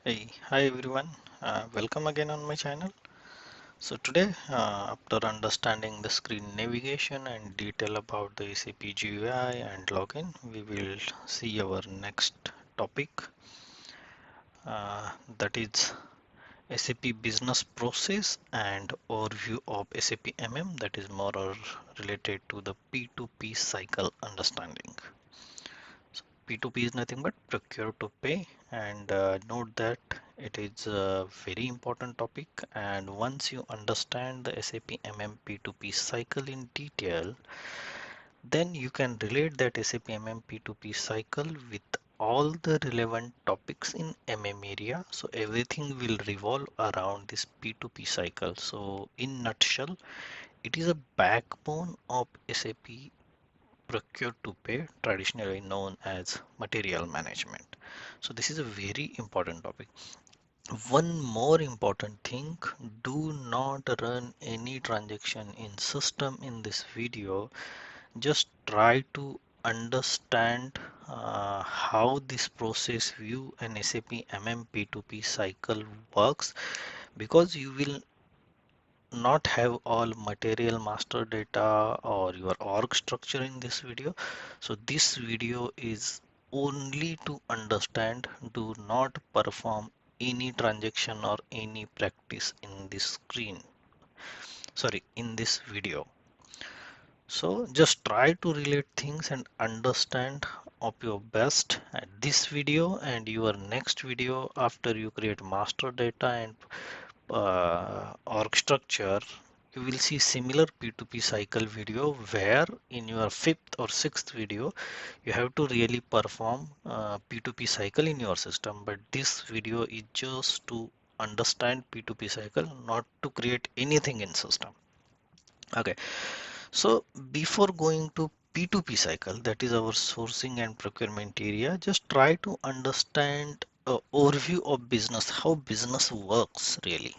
Hey, hi everyone. Welcome again on my channel. So today, after understanding the screen navigation and detail about the SAP GUI and login, we will see our next topic, that is SAP business process and overview of SAP MM, that is more or related to the P2P cycle understanding. So P2P is nothing but procure to pay, and note that it is a very important topic. And once you understand the SAP MM P2P cycle in detail, then you can relate that SAP MM P2P cycle with all the relevant topics in MM area. So everything will revolve around this P2P cycle. So in nutshell, it is a backbone of SAP procure to pay, traditionally known as material management. So this is a very important topic. One more important thing, do not run any transaction in system in this video. Just try to understand how this process view and SAP MMP2P cycle works, because you will not have all material master data or your org structure in this video. So this video is only to understand. Do not perform any transaction or any practice in this in this video. So just try to relate things and understand of your best at this video and your next video. After you create master data and org structure, you will see similar P2P cycle video, where in your fifth or sixth video you have to really perform P2P cycle in your system. But this video is just to understand P2P cycle, not to create anything in system. Okay, so before going to P2P cycle, that is our sourcing and procurement area, just try to understand a overview of business, how business works really.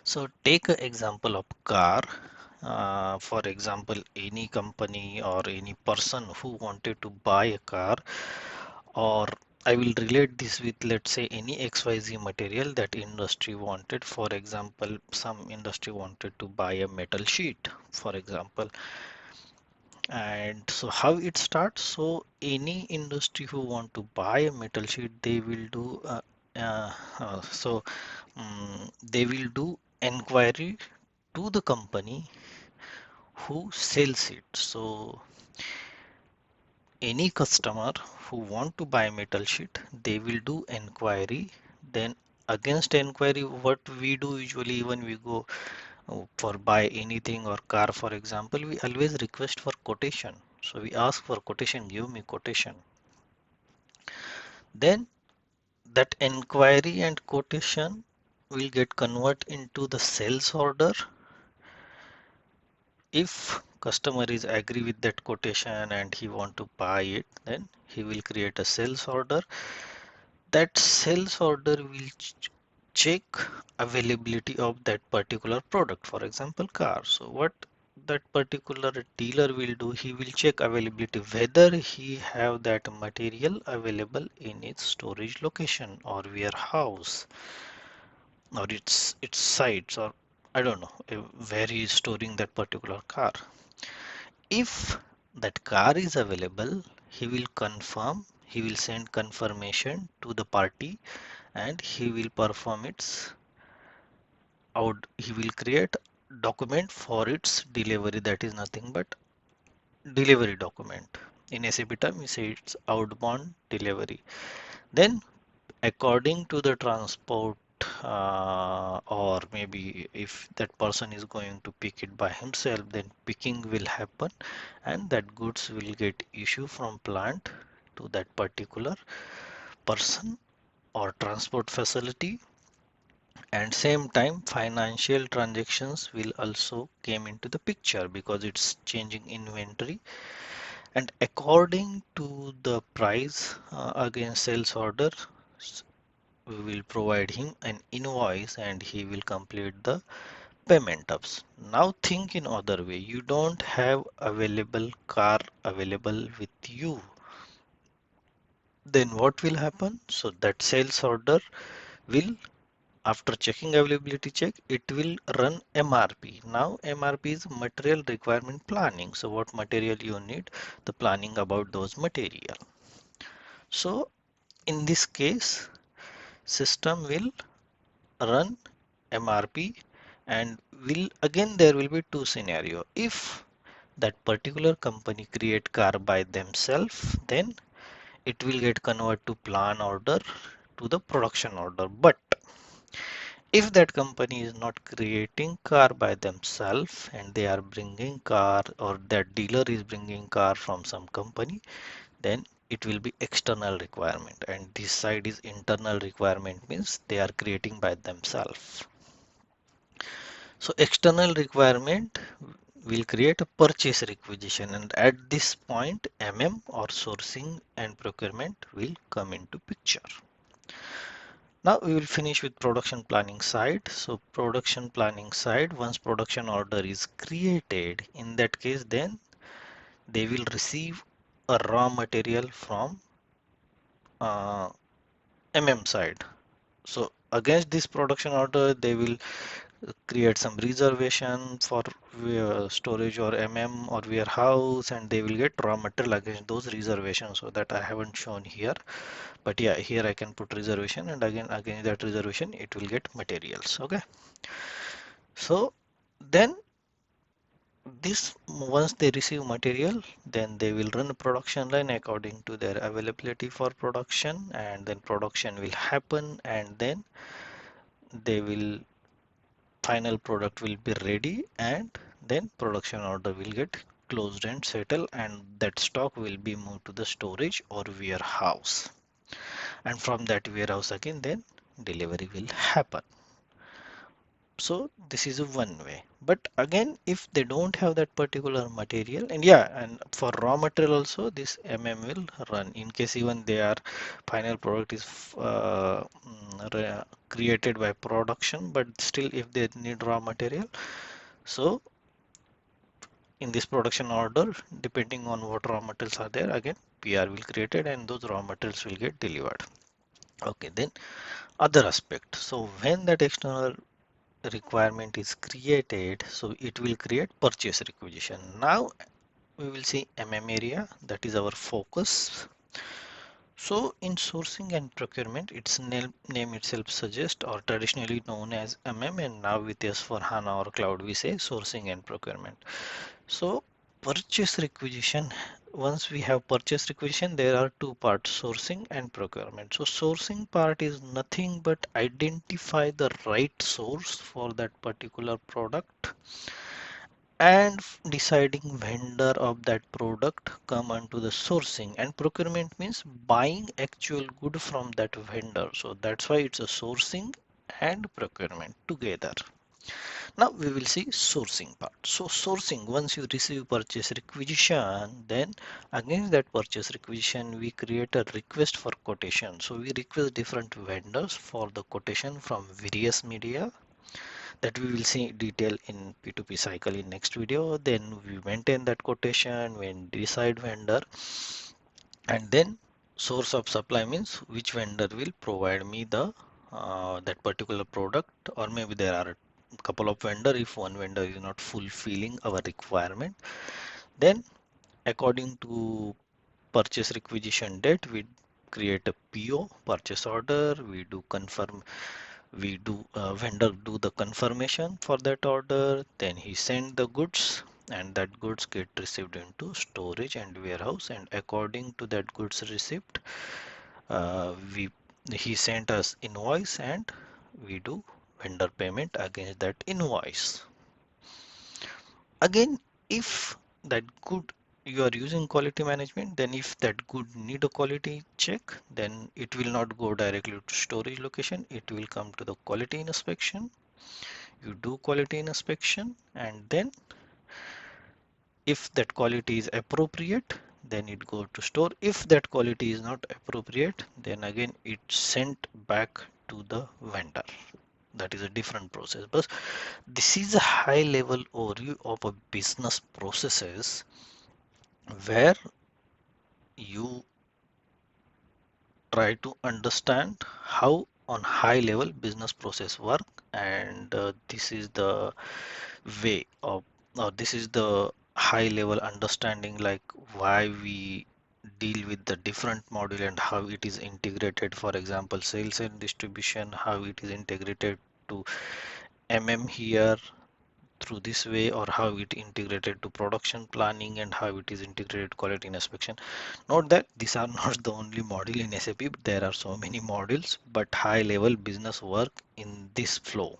So take an example of car. For example, any company or any person who wanted to buy a car, or I will relate this with, let's say, any XYZ material that industry wanted. For example, some industry wanted to buy a metal sheet, for example. And so how it starts? So any industry who want to buy a metal sheet, they will do uh, so they will do inquiry to the company who sells it. So any customer who want to buy metal sheet, they will do inquiry. Then against inquiry, what we do usually, when we go for buy anything or car, for example, we always request for quotation. So we ask for quotation, give me quotation. Then that inquiry and quotation will get convert into the sales order. If customer is agree with that quotation and he want to buy it, then he will create a sales order. That sales order will check availability of that particular product, for example car. So what that particular dealer will do, he will check availability, whether he have that material available in its storage location or warehouse, or its sites, or I don't know where he is storing that particular car. If that car is available, he will confirm, he will send confirmation to the party, and he will perform its out, he will create document for its delivery. That is nothing but delivery document. In SAP term, we say it's outbound delivery. Then according to the transport, or maybe if that person is going to pick it by himself, then picking will happen and that goods will get issued from plant to that particular person or transport facility. And same time, financial transactions will also came into the picture, because it's changing inventory. And according to the price against sales order, we will provide him an invoice and he will complete the payment ups. Now think in other way, you don't have available car available with you, then what will happen? So that sales order will, after checking availability check, it will run MRP. Now MRP is material requirement planning. So what material you need, the planning about those material. So in this case, system will run MRP, and will again there will be two scenario. If that particular company create car by themselves, then it will get converted to plan order to the production order. But if that company is not creating car by themselves and they are bringing car, or that dealer is bringing car from some company, then it will be external requirement, and this side is internal requirement, means they are creating by themselves. So external requirement will create a purchase requisition, and at this point or sourcing and procurement will come into picture. Now we will finish with production planning side. So production planning side, once production order is created, in that case then they will receive a raw material from uh, side. So against this production order, they will create some reservation for storage or or warehouse, and they will get raw material against those reservations. So that I haven't shown here, but yeah, here I can put reservation, and again against that reservation it will get materials. Okay, so then this, once they receive material, then they will run a production line according to their availability for production, and then production will happen, and then they will, final product will be ready, and then production order will get closed and settled, and that stock will be moved to the storage or warehouse, and from that warehouse again then delivery will happen. So this is a one way, but again if they don't have that particular material, and yeah, and for raw material also this will run, in case even they are, final product is created by production, but still if they need raw material, so in this production order, depending on what raw materials are there, again PR will created and those raw materials will get delivered. Okay, then other aspect, so when that external requirement is created, so it will create purchase requisition. Now we will see area, that is our focus. So in sourcing and procurement, its name itself suggests, or traditionally known as and now with S/4HANA or cloud we say sourcing and procurement. So purchase requisition, once we have purchase requisition, there are two parts, sourcing and procurement. So sourcing part is nothing but identify the right source for that particular product, and deciding vendor of that product come onto the sourcing, and procurement means buying actual good from that vendor. So that's why it's a sourcing and procurement together. Now we will see sourcing part. So sourcing, once you receive purchase requisition, then against that purchase requisition, we create a request for quotation. So we request different vendors for the quotation from various media, that we will see detail in P2P cycle in next video. Then we maintain that quotation, we decide vendor, and then source of supply means which vendor will provide me the that particular product, or maybe there are a couple of vendor. If one vendor is not fulfilling our requirement, then according to purchase requisition date, we create a PO, purchase order, we do confirm, we do vendor do the confirmation for that order, then he send the goods, and that goods get received into storage and warehouse, and according to that goods receipt, we he sent us invoice, and we do vendor payment against that invoice. Again, if that good, you are using quality management, then if that good need a quality check, then it will not go directly to storage location, it will come to the quality inspection. You do quality inspection, and then if that quality is appropriate, then it go to store. If that quality is not appropriate, then again it's sent back to the vendor. That is a different process, but this is a high level overview of a business processes, where you try to understand how on high level business process work, and this is the way of, or this is the high level understanding, like why we deal with the different module and how it is integrated. For example, sales and distribution, how it is integrated to here through this way, or how it integrated to production planning, and how it is integrated quality inspection. Note that these are not the only module in SAP, but there are so many modules, but high level business work in this flow.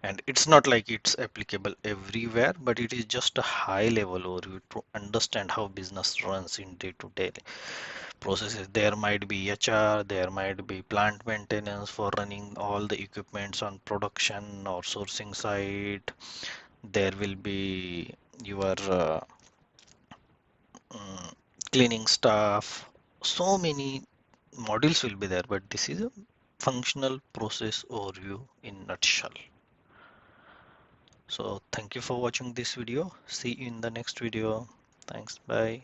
And it's not like it's applicable everywhere, but it is just a high level overview to understand how business runs in day to day processes. There might be HR, there might be plant maintenance for running all the equipments on production or sourcing side. There will be your mm, cleaning staff. So many modules will be there, but this is a functional process overview in nutshell. So thank you for watching this video. See you in the next video. Thanks. Bye.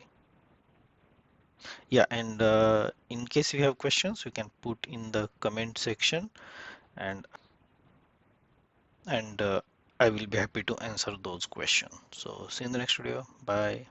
Yeah, and in case you have questions, you can put in the comment section, and and I will be happy to answer those questions. So see you in the next video. Bye.